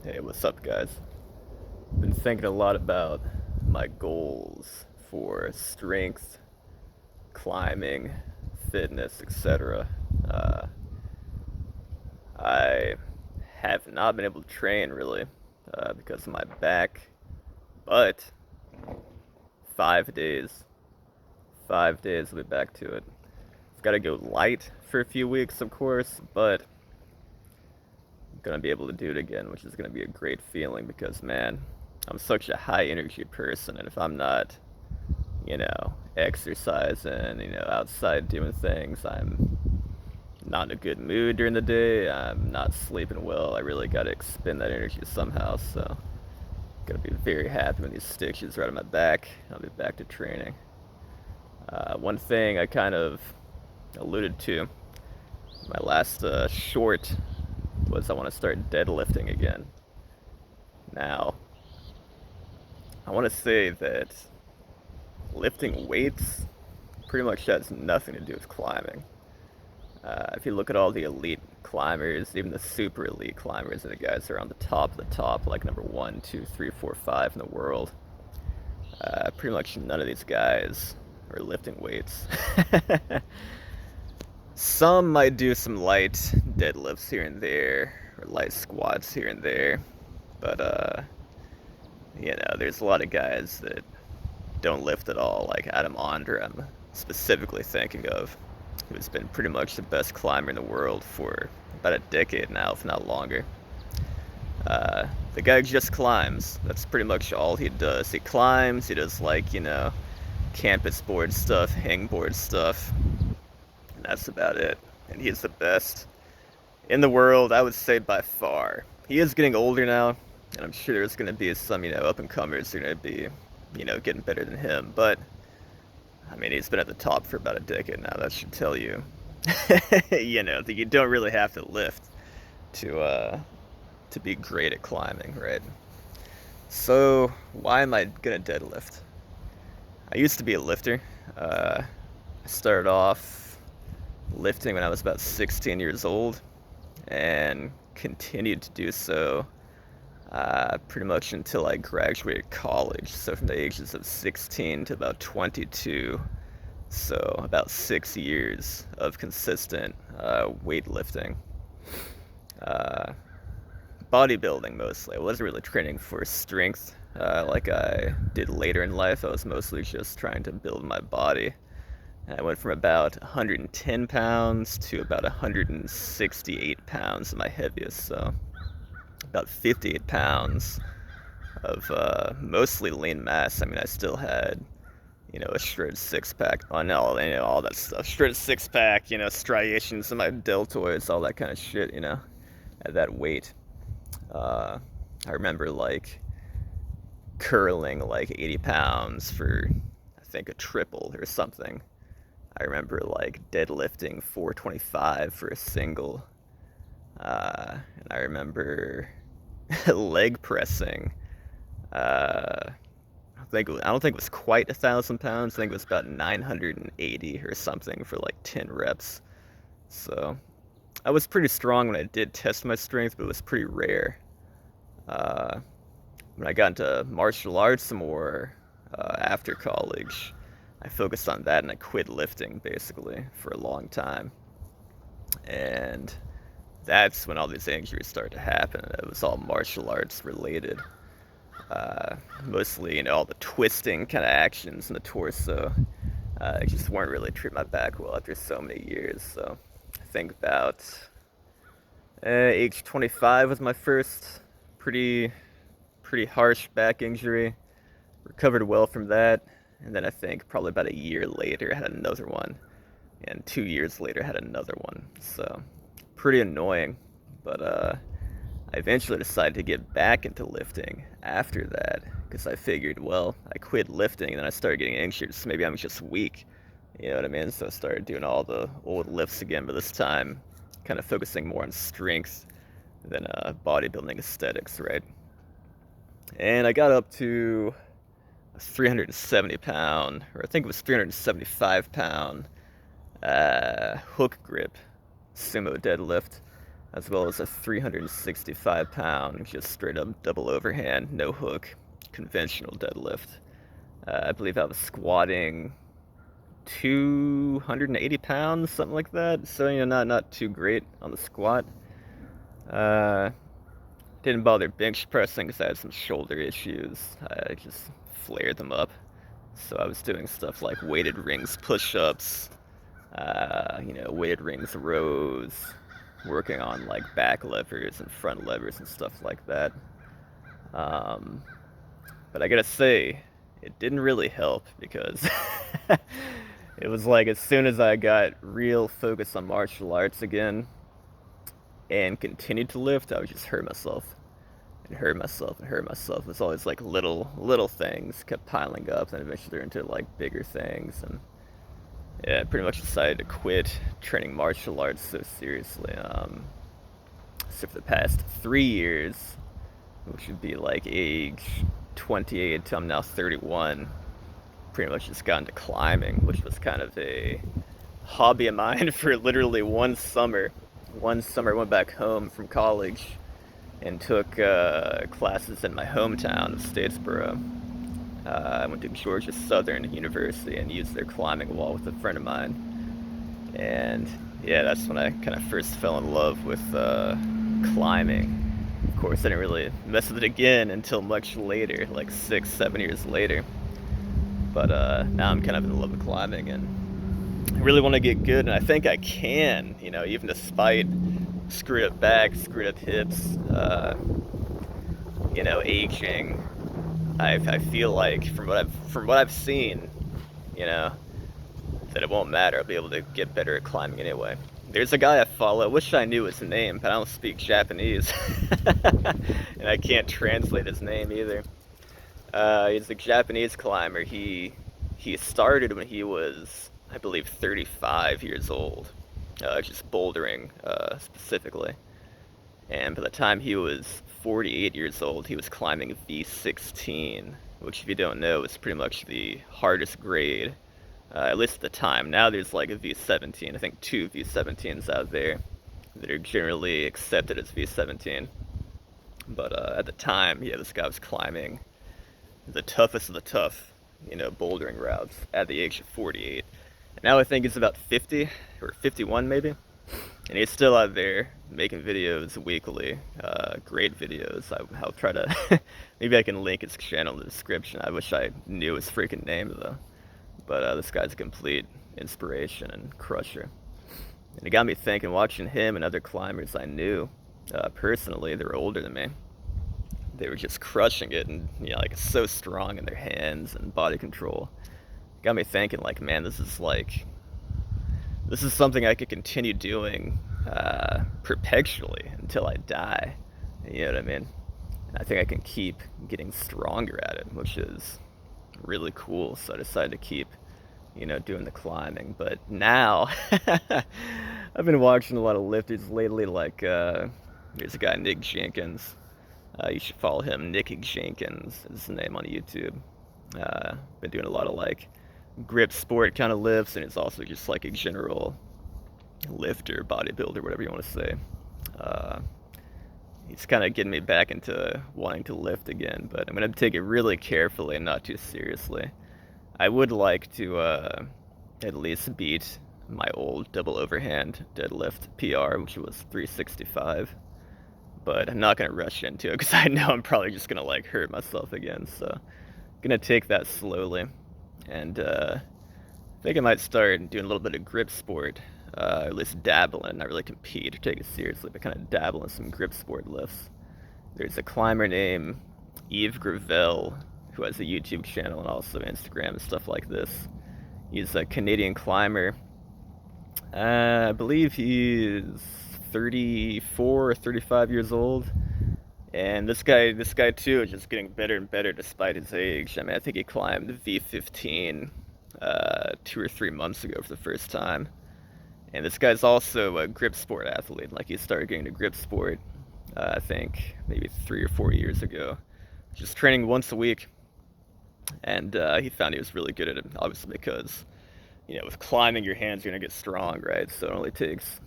Hey, what's up, guys? Been thinking a lot about my goals for strength, climbing, fitness, etc. Uh, I have not been able to train really because of my back, but 5 days, 5 days, I'll be back to it. I've got to go light for a few weeks, of course, but I'm gonna be able to do it again, which is gonna be a great feeling because, man, I'm such a high energy person, and if I'm not exercising, outside doing things. I'm not in a good mood during the day. I'm not sleeping well. I really got to expend that energy somehow. So, gonna be very happy when these stitches are out of my back. I'll be back to training. One thing I kind of alluded to my last short was I want to start deadlifting again. Now, I want to say that lifting weights pretty much has nothing to do with climbing. If you look at all the elite climbers, even the super elite climbers, and the guys that are on the top, like number one, two, three, four, five in the world, pretty much none of these guys are lifting weights. Some might do some light deadlifts here and there, or light squats here and there, but there's a lot of guys that don't lift at all, like Adam Ondra, I'm specifically thinking of, who's been pretty much the best climber in the world for about a decade now, if not longer. The guy just climbs. That's pretty much all he does. He climbs, he does campus board stuff, hangboard stuff, and that's about it. And he's the best in the world, I would say, by far. He is getting older now, and I'm sure there's going to be some, up and comers who are going to be, getting better than him. But I mean, he's been at the top for about a decade now. That should tell you, that you don't really have to lift to be great at climbing, right? So why am I gonna deadlift? I used to be a lifter. I started off lifting when I was about 16 years old, and continued to do so pretty much until I graduated college. So from the ages of 16 to about 22. So about 6 years of consistent weightlifting. Uh, Bodybuilding mostly. I wasn't really training for strength like I did later in life. I was mostly just trying to build my body. And I went from about 110 pounds to about 168 pounds at my heaviest. So about 58 pounds of mostly lean mass. I mean, I still had, a shredded six pack on all that stuff. Shredded six pack, striations in my deltoids, all that kind of shit, at that weight. I remember curling 80 pounds for, I think, a triple or something. I remember deadlifting 425 for a single. And I remember leg pressing. I don't think it was quite 1,000 pounds. I think it was about 980 or something for 10 reps. So I was pretty strong when I did test my strength, but it was pretty rare. Uh, when I got into martial arts some more after college, I focused on that and I quit lifting basically for a long time. And that's when all these injuries started to happen. It was all martial arts related. Mostly, all the twisting kind of actions in the torso. I just weren't really treating my back well after so many years. So I think about age 25 was my first pretty harsh back injury. Recovered well from that, and then I think probably about a year later I had another one, and 2 years later I had another one. So pretty annoying, but I eventually decided to get back into lifting after that because I figured, well, I quit lifting and then I started getting injured, so maybe I'm just weak. You know what I mean? So I started doing all the old lifts again, but this time kind of focusing more on strength than bodybuilding aesthetics, right? And I got up to a 370 pound, or I think it was 375 pound hook grip sumo deadlift. as well as a 365-pound, just straight up double overhand, no hook, conventional deadlift. I believe I was squatting 280 pounds, something like that. So, not too great on the squat. Uh, didn't bother bench pressing because I had some shoulder issues. I just flared them up. So I was doing stuff like weighted rings push-ups, weighted rings rows, working on like back levers and front levers and stuff like that. But I gotta say, it didn't really help because it was like as soon as I got real focused on martial arts again and continued to lift, I would just hurt myself and hurt myself and hurt myself. It's always like little things kept piling up, and eventually they're into like bigger things. And yeah, I pretty much decided to quit training martial arts so seriously. So for the past 3 years, which would be like age 28 to I'm now 31, pretty much just got into climbing, which was kind of a hobby of mine for literally one summer. One summer I went back home from college and took classes in my hometown of Statesboro. I went to Georgia Southern University and used their climbing wall with a friend of mine. And yeah, that's when I kind of first fell in love with climbing. Of course, I didn't really mess with it again until much later, like 6, 7 years later. But now I'm kind of in love with climbing and I really want to get good, and I think I can, even despite screwed up back, screwed up hips, aging. I feel like from what I've seen, that it won't matter. I'll be able to get better at climbing anyway. There's a guy I follow. I wish I knew his name, but I don't speak Japanese, and I can't translate his name either. He's a Japanese climber. He started when he was, I believe, 35 years old, just bouldering specifically. And by the time he was 48 years old, he was climbing V16, which, if you don't know, is pretty much the hardest grade, at least at the time. Now there's like a V17, I think 2 V17s out there that are generally accepted as V17. But at the time, yeah, this guy was climbing the toughest of the tough, bouldering routes at the age of 48. And now I think he's about 50 or 51 maybe. And he's still out there making videos weekly, great videos. I'll try to, maybe I can link his channel in the description. I wish I knew his freaking name though. But this guy's a complete inspiration and crusher. And it got me thinking, watching him and other climbers I knew personally, they were older than me. They were just crushing it and, like so strong in their hands and body control. It got me thinking, like, man, this is something I could continue doing perpetually until I die. You know what I mean? And I think I can keep getting stronger at it, which is really cool. So I decided to keep, doing the climbing. But now, I've been watching a lot of lifters lately, like, there's a guy, Nick Jenkins. You should follow him. Nick Jenkins is his name on YouTube. Been doing a lot of like grip sport kind of lifts, and it's also just like a general lifter, bodybuilder, whatever you want to say. He's kind of getting me back into wanting to lift again, but I'm going to take it really carefully and not too seriously. I would like to at least beat my old double overhand deadlift PR, which was 365. But I'm not going to rush into it because I know I'm probably just going to like hurt myself again. So I'm going to take that slowly. And I think I might start doing a little bit of grip sport, at least dabbling, not really compete or take it seriously, but kind of dabble in some grip sport lifts. There's a climber named Yves Gravelle who has a YouTube channel and also Instagram and stuff like this. He's a Canadian climber. I believe he's 34 or 35 years old, and this guy too is just getting better and better despite his age. I mean, I think he climbed V15 2 or 3 months ago for the first time, and this guy's also a grip sport athlete. Like, he started getting to grip sport I think maybe 3 or 4 years ago, just training once a week, and he found he was really good at it, obviously because with climbing your hands are gonna get strong, right? So it only takes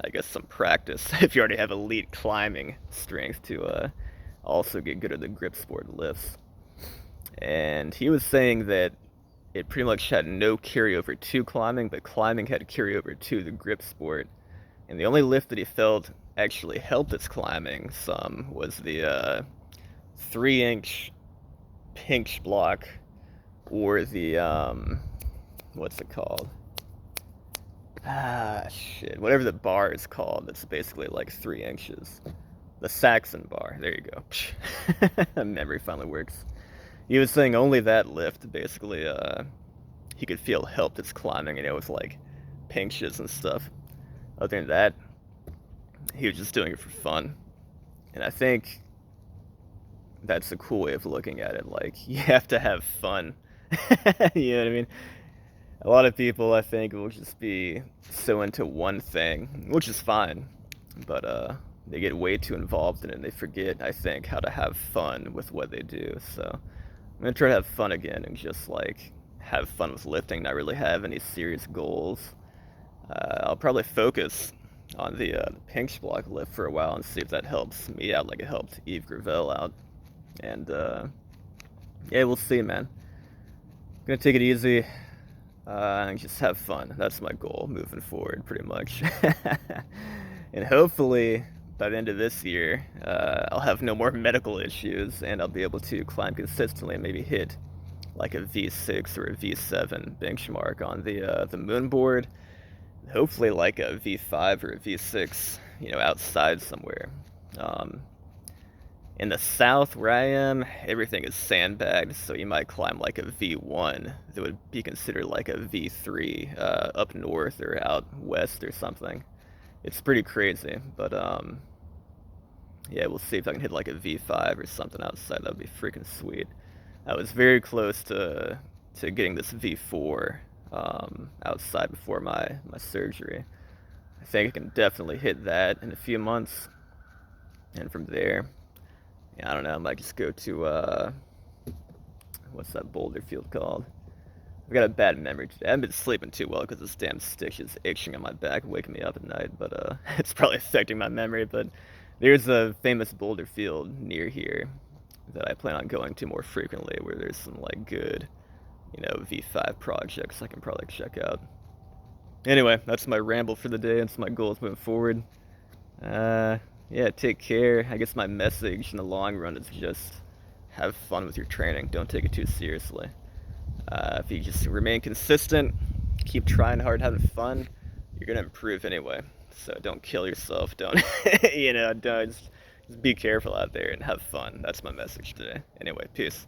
I guess, some practice if you already have elite climbing strength to also get good at the grip sport lifts. And he was saying that it pretty much had no carryover to climbing, but climbing had carryover to the grip sport. And the only lift that he felt actually helped his climbing some was the 3-inch pinch block, or the what's it called? Shit, whatever the bar is called. That's basically like 3 inches. The Saxon bar. There you go. Memory finally works. He was saying only that lift basically he could feel helped his climbing, with like pinches and stuff. Other than that, he was just doing it for fun. And I think that's a cool way of looking at it. Like, you have to have fun. You know what I mean? A lot of people, I think, will just be so into one thing, which is fine, but they get way too involved in it and they forget, I think, how to have fun with what they do. So I'm gonna try to have fun again and just like have fun with lifting, not really have any serious goals. I'll probably focus on the pinch block lift for a while and see if that helps me out like it helped Yves Gravelle out. And yeah, we'll see, man. Gonna take it easy and just have fun. That's my goal moving forward, pretty much. And hopefully by the end of this year, I'll have no more medical issues and I'll be able to climb consistently and maybe hit like a V6 or a V7 benchmark on the moon board. Hopefully like a V5 or a V6, outside somewhere. In the south where I am, everything is sandbagged, so you might climb like a V1 that would be considered like a V3 up north or out west or something. It's pretty crazy, but yeah, we'll see if I can hit like a V5 or something outside. That would be freaking sweet. I was very close to getting this V4 outside before my surgery. I think I can definitely hit that in a few months, and from there, yeah, I don't know, I might just go to, what's that boulder field called? I've got a bad memory today. I haven't been sleeping too well because this damn stick is itching on my back, waking me up at night, but it's probably affecting my memory. But there's a famous boulder field near here that I plan on going to more frequently, where there's some, like, good, V5 projects I can probably check out. Anyway, that's my ramble for the day. It's my goals moving forward. Yeah, take care. I guess my message in the long run is just have fun with your training. Don't take it too seriously. If you just remain consistent, keep trying hard, having fun, you're gonna improve anyway. So don't kill yourself. Don't, don't just be careful out there and have fun. That's my message today. Anyway, peace.